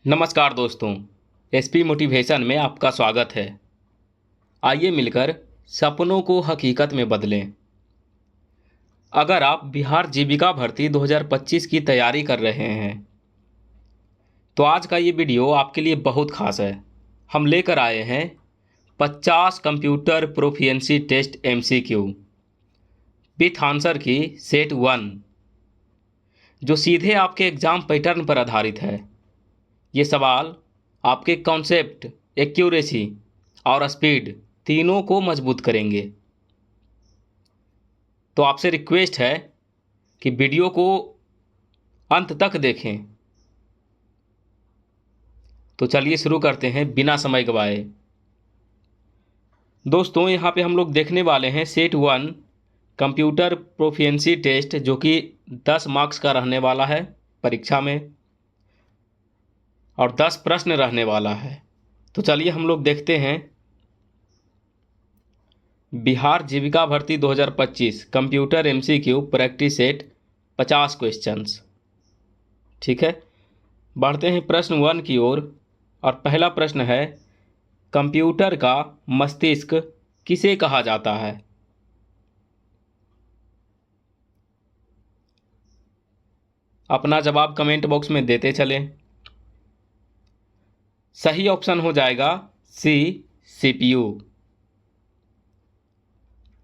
नमस्कार दोस्तों, SP motivation में आपका स्वागत है। आइए मिलकर सपनों को हकीकत में बदलें। अगर आप बिहार जीविका भर्ती 2025 की तैयारी कर रहे हैं तो आज का ये वीडियो आपके लिए बहुत खास है। हम लेकर आए हैं 50 computer proficiency test MCQ with answer key set 1, जो सीधे आपके एग्ज़ाम पैटर्न पर आधारित है। ये सवाल आपके कॉन्सेप्ट, एक्यूरेसी और स्पीड तीनों को मजबूत करेंगे। तो आपसे रिक्वेस्ट है कि वीडियो को अंत तक देखें। तो चलिए शुरू करते हैं बिना समय गवाए। दोस्तों, यहाँ पे हम लोग देखने वाले हैं सेट 1 कंप्यूटर प्रोफिशिएंसी टेस्ट, जो कि 10 मार्क्स का रहने वाला है परीक्षा में और 10 प्रश्न रहने वाला है। तो चलिए हम लोग देखते हैं बिहार जीविका भर्ती 2025 computer MCQ practice set 50 questions. ठीक है, बढ़ते हैं प्रश्न 1 की ओर। और पहला प्रश्न है, कंप्यूटर का मस्तिष्क किसे कहा जाता है? अपना जवाब कमेंट बॉक्स में देते चलें। सही ऑप्शन हो जाएगा सी, सीपीयू।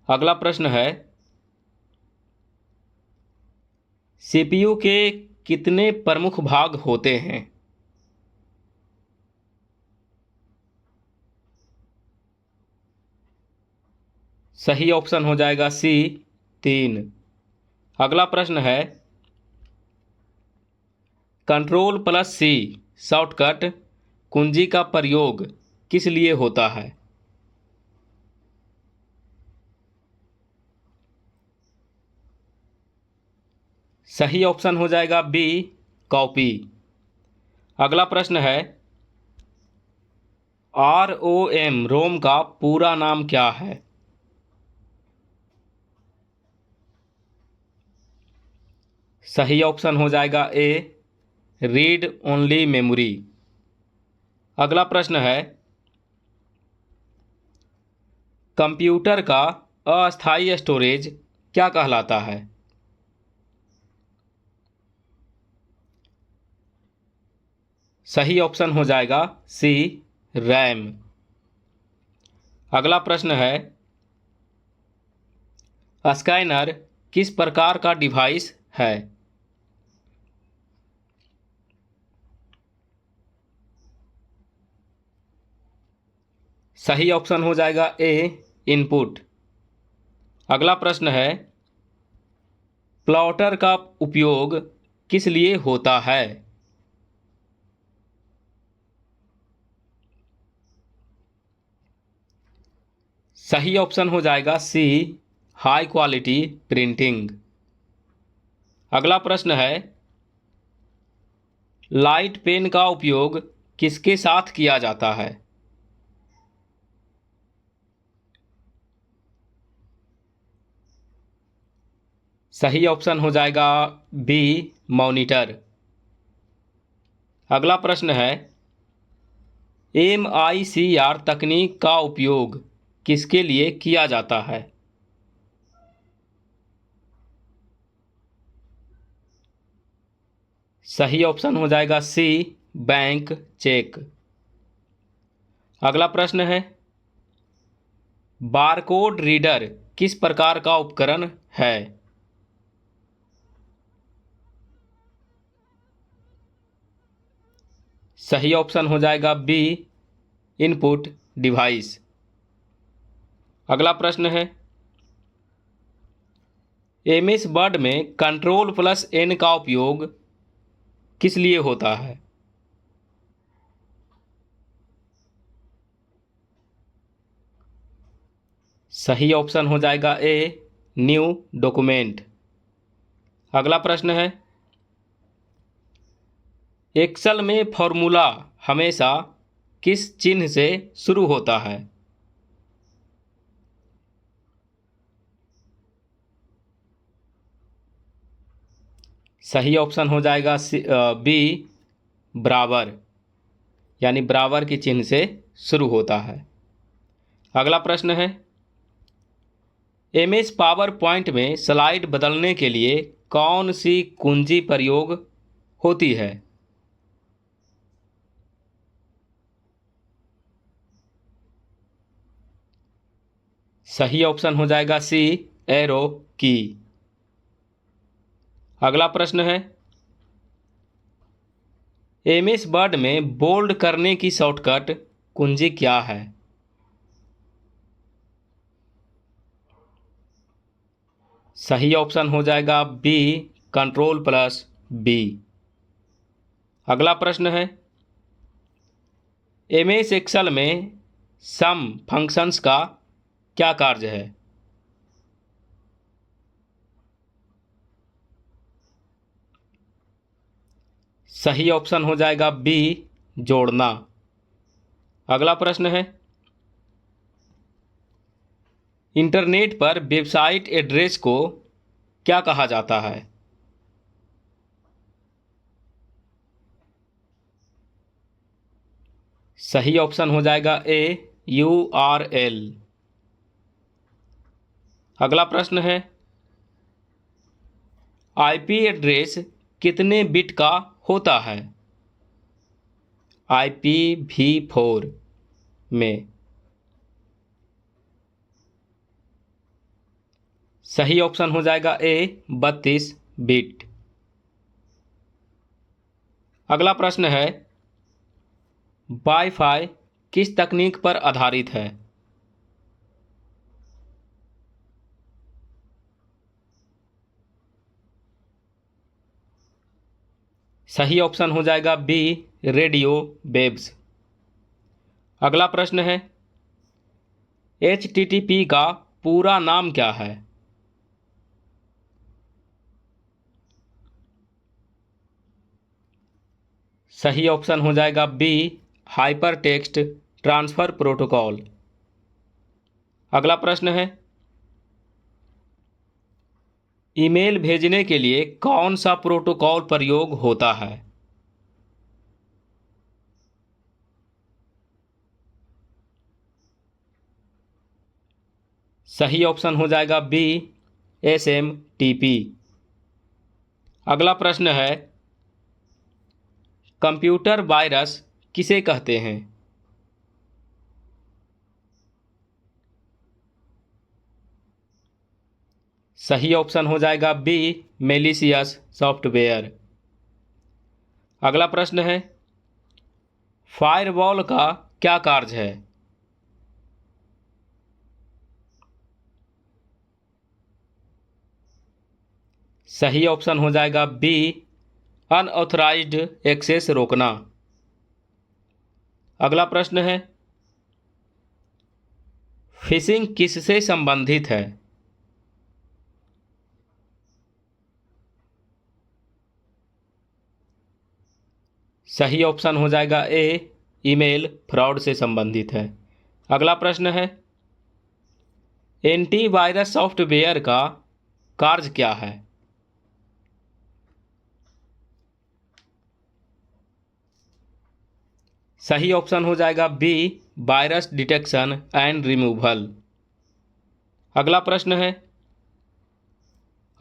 अगला प्रश्न है, सीपीयू के कितने प्रमुख भाग होते हैं? सही ऑप्शन हो जाएगा सी, 3। अगला प्रश्न है, कंट्रोल प्लस सी शॉर्टकट कुंजी का प्रयोग किस लिए होता है? सही ऑप्शन हो जाएगा बी, कॉपी। अगला प्रश्न है, रोम का पूरा नाम क्या है? सही ऑप्शन हो जाएगा ए, रीड ओनली मेमोरी। अगला प्रश्न है, कंप्यूटर का अस्थायी स्टोरेज क्या कहलाता है? सही ऑप्शन हो जाएगा सी, रैम। अगला प्रश्न है, स्कैनर किस प्रकार का डिवाइस है? सही ऑप्शन हो जाएगा ए, इनपुट। अगला प्रश्न है, प्लॉटर का उपयोग किस लिए होता है? सही ऑप्शन हो जाएगा सी, हाई क्वालिटी प्रिंटिंग। अगला प्रश्न है, लाइट पेन का उपयोग किसके साथ किया जाता है? सही ऑप्शन हो जाएगा बी, मॉनिटर। अगला प्रश्न है, MICR तकनीक का उपयोग किसके लिए किया जाता है? सही ऑप्शन हो जाएगा सी, बैंक चेक। अगला प्रश्न है, बारकोड रीडर किस प्रकार का उपकरण है? सही ऑप्शन हो जाएगा बी, इनपुट डिवाइस। अगला प्रश्न है, MS वर्ड में कंट्रोल प्लस N का उपयोग किस लिए होता है? सही ऑप्शन हो जाएगा ए, न्यू डॉक्यूमेंट। अगला प्रश्न है, एक्सेल में फॉर्मूला हमेशा किस चिन्ह से शुरू होता है? सही ऑप्शन हो जाएगा बी, बराबर। यानी बराबर के चिन्ह से शुरू होता है। अगला प्रश्न है, एमएस पावर पॉइंट में स्लाइड बदलने के लिए कौन सी कुंजी प्रयोग होती है? सही ऑप्शन हो जाएगा सी, एरो की। अगला प्रश्न है, एमएस वर्ड में बोल्ड करने की शॉर्टकट कुंजी क्या है? सही ऑप्शन हो जाएगा बी, Ctrl+B। अगला प्रश्न है, एमएस एक्सेल में सम फंक्शंस का क्या कार्य है? सही ऑप्शन हो जाएगा बी, जोड़ना। अगला प्रश्न है, इंटरनेट पर वेबसाइट एड्रेस को क्या कहा जाता है? सही ऑप्शन हो जाएगा ए, URL। अगला प्रश्न है, आईपी एड्रेस कितने बिट का होता है IPv4 में? सही ऑप्शन हो जाएगा ए, 32 बिट। अगला प्रश्न है, वाईफाई किस तकनीक पर आधारित है? सही ऑप्शन हो जाएगा बी, रेडियो वेव्स। अगला प्रश्न है, HTTP का पूरा नाम क्या है? सही ऑप्शन हो जाएगा B, hyper text transfer protocol. अगला प्रश्न है, ईमेल भेजने के लिए कौन सा प्रोटोकॉल प्रयोग होता है? सही ऑप्शन हो जाएगा बी, SMTP। अगला प्रश्न है, कंप्यूटर वायरस किसे कहते हैं? सही ऑप्शन हो जाएगा बी, मेलिशियस सॉफ्टवेयर। अगला प्रश्न है, फायरवॉल का क्या कार्य है? सही ऑप्शन हो जाएगा बी, अनऑथराइज्ड एक्सेस रोकना। अगला प्रश्न है, फिशिंग किससे संबंधित है? सही ऑप्शन हो जाएगा ए, ईमेल फ्रॉड से संबंधित है। अगला प्रश्न है, एंटीवायरस सॉफ्टवेयर का कार्य क्या है? सही ऑप्शन हो जाएगा B, virus detection and removal. अगला प्रश्न है,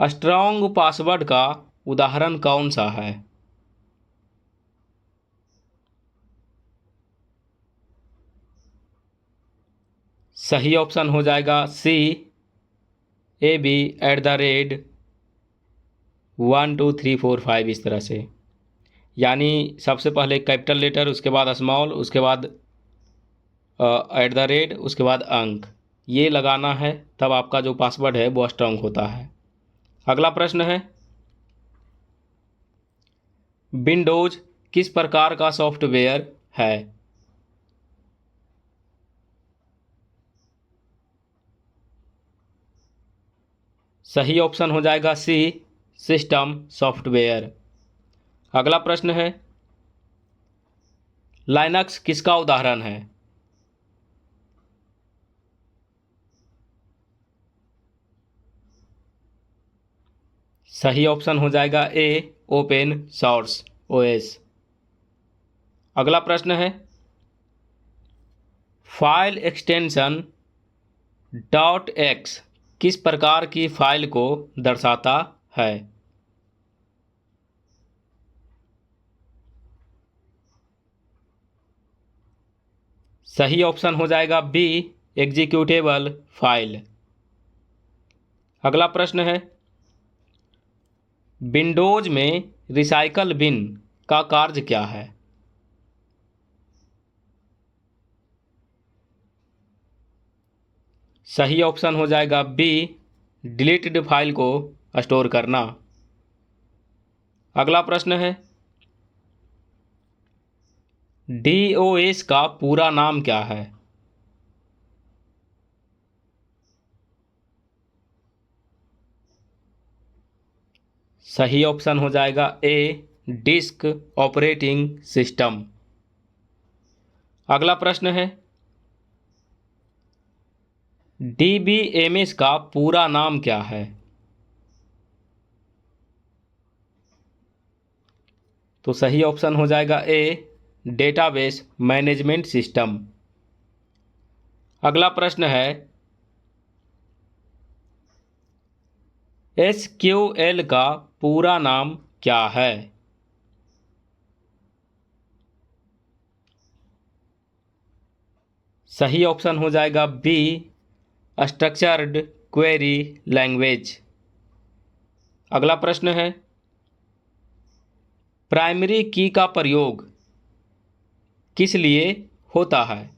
स्ट्रॉन्ग पासवर्ड का उदाहरण कौन सा है? सही ऑप्शन हो जाएगा सी, AB@12345, इस तरह से। यानी सबसे पहले कैपिटल लेटर, उसके बाद स्मॉल, उसके बाद @ उसके बाद अंक, ये लगाना है, तब आपका जो पासवर्ड है वो स्ट्रांग होता है। अगला प्रश्न है, विंडोज किस प्रकार का सॉफ्टवेयर है? सही ऑप्शन हो जाएगा सी, सिस्टम सॉफ्टवेयर। अगला प्रश्न है, लाइनक्स किसका उदाहरण है? सही ऑप्शन हो जाएगा ए, ओपन सोर्स OS। अगला प्रश्न है, फाइल एक्सटेंशन डॉट एक्स किस प्रकार की फाइल को दर्शाता है? सही ऑप्शन हो जाएगा बी, एग्जीक्यूटेबल फाइल। अगला प्रश्न है, विंडोज में रिसाइकल बिन का कार्य क्या है? सही ऑप्शन हो जाएगा बी, डिलीटेड फाइल को स्टोर करना। अगला प्रश्न है, डीओएस का पूरा नाम क्या है? सही ऑप्शन हो जाएगा ए, डिस्क ऑपरेटिंग सिस्टम। अगला प्रश्न है, डीबीएमएस का पूरा नाम क्या है? तो सही ऑप्शन हो जाएगा ए, डेटाबेस मैनेजमेंट सिस्टम। अगला प्रश्न है, एसक्यूएल का पूरा नाम क्या है? सही ऑप्शन हो जाएगा बी, स्ट्रक्चर्ड क्वेरी लैंग्वेज। अगला प्रश्न है, प्राइमरी की का प्रयोग किस लिए होता है?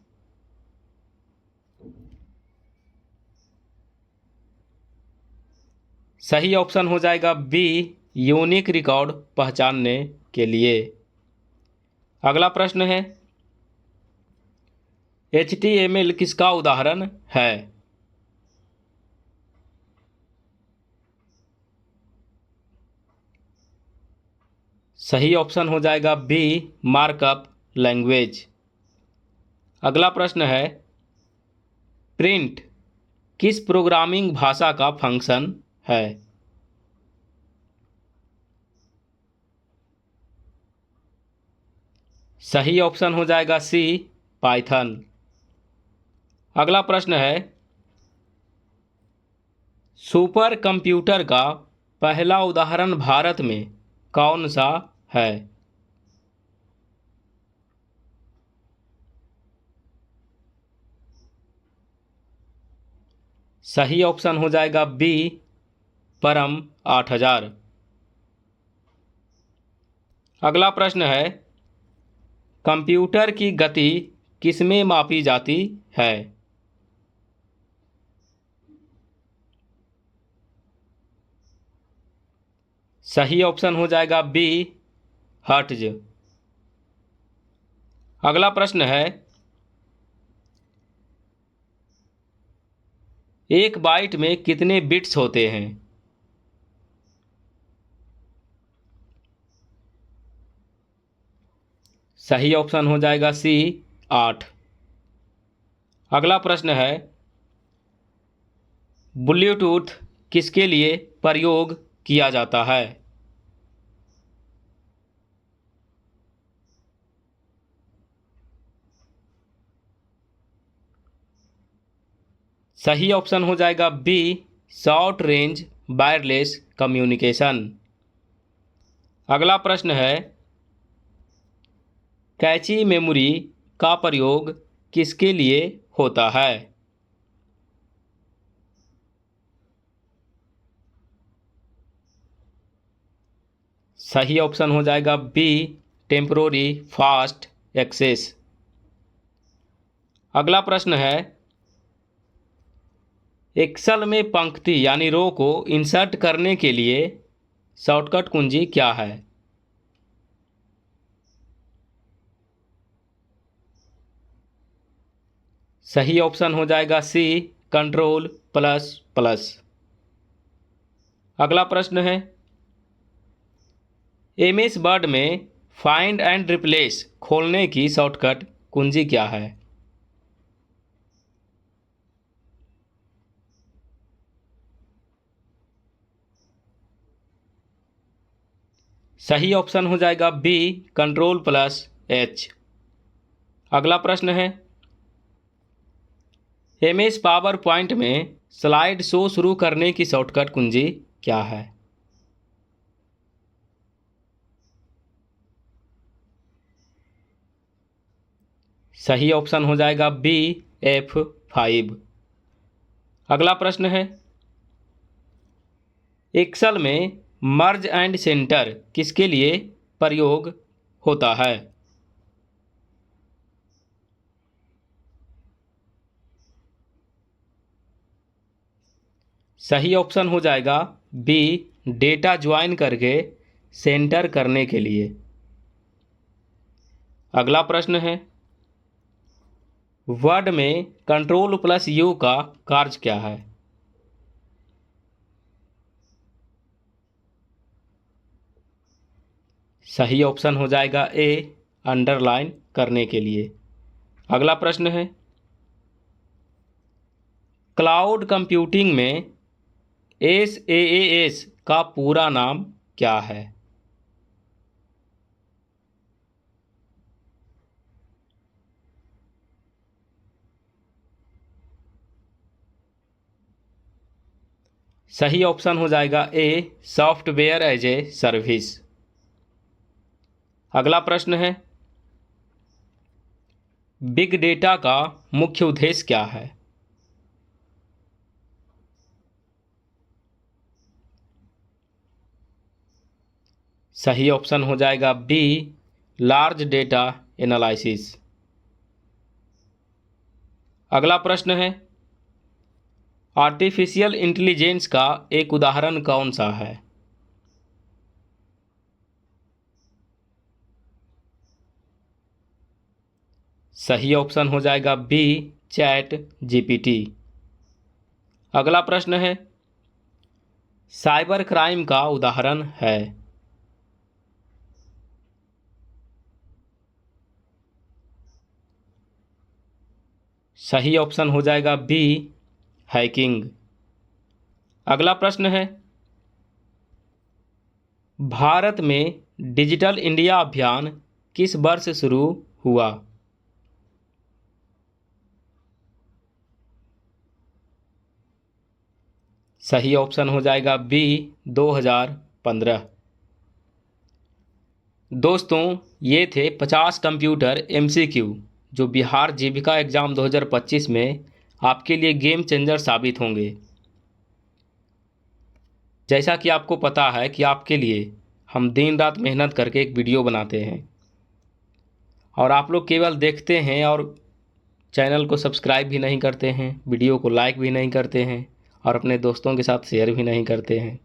सही ऑप्शन हो जाएगा बी, यूनिक रिकॉर्ड पहचानने के लिए। अगला प्रश्न है, HTML किसका उदाहरण है? सही ऑप्शन हो जाएगा बी, मार्कअप लैंग्वेज। अगला प्रश्न है, प्रिंट किस प्रोग्रामिंग भाषा का फंक्शन है? सही ऑप्शन हो जाएगा सी, पाइथन। अगला प्रश्न है, सुपर कंप्यूटर का पहला उदाहरण भारत में कौन सा है? सही ऑप्शन हो जाएगा बी, परम 8000। अगला प्रश्न है, कंप्यूटर की गति किसमें मापी जाती है? सही ऑप्शन हो जाएगा बी, हर्ट्ज। अगला प्रश्न है, एक बाइट में कितने बिट्स होते हैं? सही ऑप्शन हो जाएगा सी, 8। अगला प्रश्न है, ब्लूटूथ किसके लिए प्रयोग किया जाता है? सही ऑप्शन हो जाएगा B, short range wireless communication. अगला प्रश्न है, कैची मेमोरी का प्रयोग किसके लिए होता है? सही ऑप्शन हो जाएगा बी, टेम्परोरी फास्ट एक्सेस। अगला प्रश्न है, एक्सेल में पंक्ति यानी रो को इंसर्ट करने के लिए शॉर्टकट कुंजी क्या है? सही ऑप्शन हो जाएगा सी, कंट्रोल प्लस प्लस। अगला प्रश्न है, एमएस वर्ड में फाइंड एंड रिप्लेस खोलने की शॉर्टकट कुंजी क्या है? सही ऑप्शन हो जाएगा बी, कंट्रोल प्लस एच। अगला प्रश्न है, एमएस पावर पॉइंट में स्लाइड शो शुरू करने की शॉर्टकट कुंजी क्या है? सही ऑप्शन हो जाएगा बी F5। अगला प्रश्न है, एक्सेल में मर्ज एंड सेंटर किसके लिए प्रयोग होता है? सही ऑप्शन हो जाएगा बी, डेटा ज्वाइन करके सेंटर करने के लिए। अगला प्रश्न है, वर्ड में Ctrl+U का कार्य क्या है? सही ऑप्शन हो जाएगा ए, अंडरलाइन करने के लिए। अगला प्रश्न है, क्लाउड कंप्यूटिंग में SaaS का पूरा नाम क्या है? सही ऑप्शन हो जाएगा ए, सॉफ्टवेयर एज ए सर्विस। अगला प्रश्न है, बिग डेटा का मुख्य उद्देश्य क्या है? सही ऑप्शन हो जाएगा बी, लार्ज डेटा एनालिसिस। अगला प्रश्न है, आर्टिफिशियल इंटेलिजेंस का एक उदाहरण कौन सा है? सही ऑप्शन हो जाएगा बी, चैट जीपीटी। अगला प्रश्न है, साइबर क्राइम का उदाहरण है? सही ऑप्शन हो जाएगा बी, हैकिंग। अगला प्रश्न है, भारत में डिजिटल इंडिया अभियान किस वर्ष शुरू हुआ? सही ऑप्शन हो जाएगा बी, 2015। दोस्तों, ये थे 50 कंप्यूटर MCQ जो बिहार जीविका एग्ज़ाम 2025 में आपके लिए गेम चेंजर साबित होंगे। जैसा कि आपको पता है कि आपके लिए हम दिन रात मेहनत करके एक वीडियो बनाते हैं और आप लोग केवल देखते हैं और चैनल को सब्सक्राइब भी नहीं करते हैं, वीडियो को लाइक भी नहीं करते हैं और अपने दोस्तों के साथ शेयर भी नहीं करते हैं।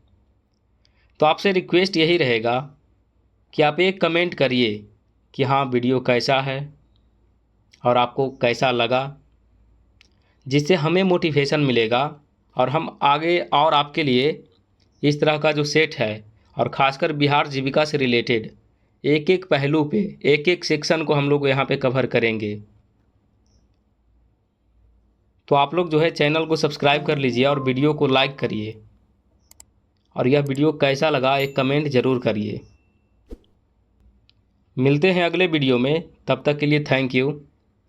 तो आपसे रिक्वेस्ट यही रहेगा कि आप एक कमेंट करिए कि हाँ, वीडियो कैसा है और आपको कैसा लगा, जिससे हमें मोटिवेशन मिलेगा और हम आगे और आपके लिए इस तरह का जो सेट है और ख़ासकर बिहार जीविका से रिलेटेड एक एक पहलू पे एक एक सेक्शन को हम लोग यहाँ पे कवर करेंगे। तो आप लोग जो है चैनल को सब्सक्राइब कर लीजिए और वीडियो को लाइक करिए और यह वीडियो कैसा लगा एक कमेंट ज़रूर करिए। मिलते हैं अगले वीडियो में, तब तक के लिए thank you,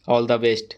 all the best.